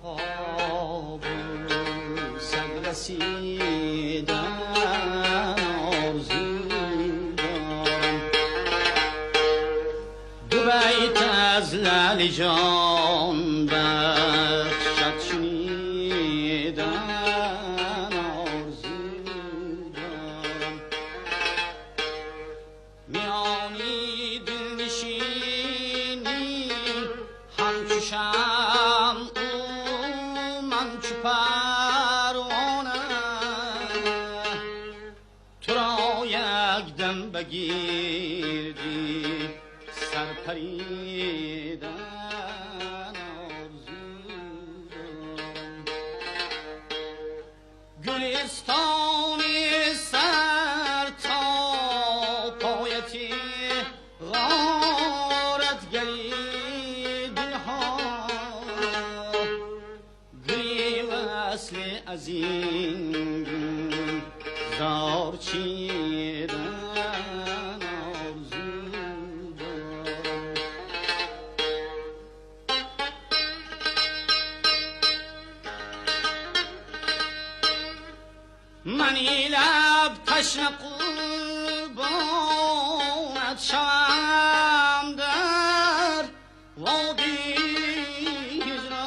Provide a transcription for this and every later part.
خواب سر رسیدن آرزو دارم. دو بیت از لعل جان بخشد شنیدن آرزو دارم. میانی دل نشینی همچو شمع من چو پروانه، تو را یک دم بگیردی سر پریدن آرزو دارم. گلستانی سر تا پایتی غارتگری دلها، گلی وصل از این زار چیدن آرزو دارم. منی لب تشنه قربانت شوم در وادی هجرانت.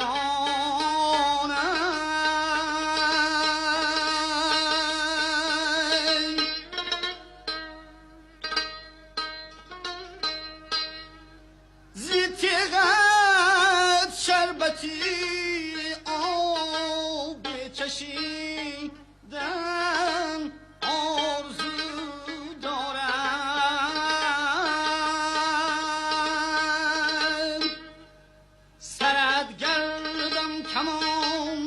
زی تیغت شربتی آب چشیدن آرزو دارم. سرت گردم کمان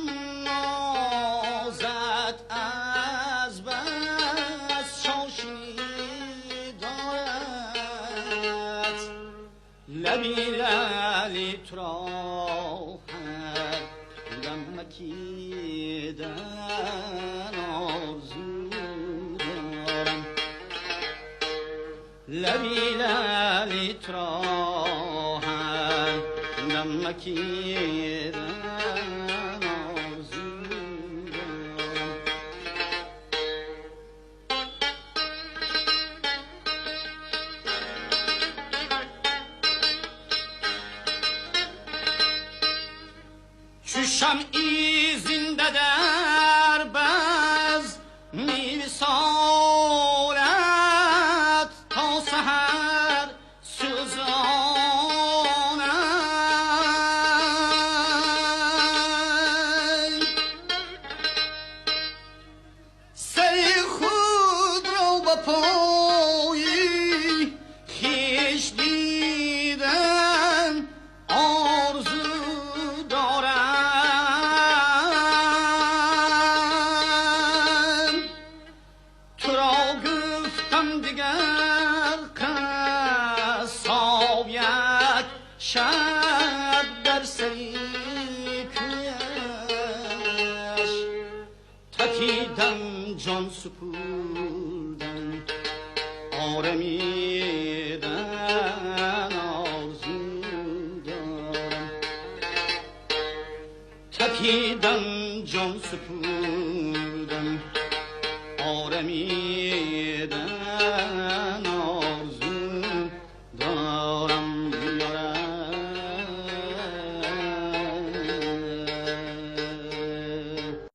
نازد از بس شاشنی دارد. لبی لعلی تو را هر دم مکیدن آرزو دارم. لبی لعلی تو را هر دم مکیدن آرزو دارم. چو شمعی زنده در بز می‌ویسارد تا سحر سوزانم. سری خود را به پای خویش دیدن آرزو دارم. تو را گفتم دیگر قصاب یک شب در سری کویش تکیدم جان سپردم آرمیدن آرزو دارم. تکیدم جان سپردم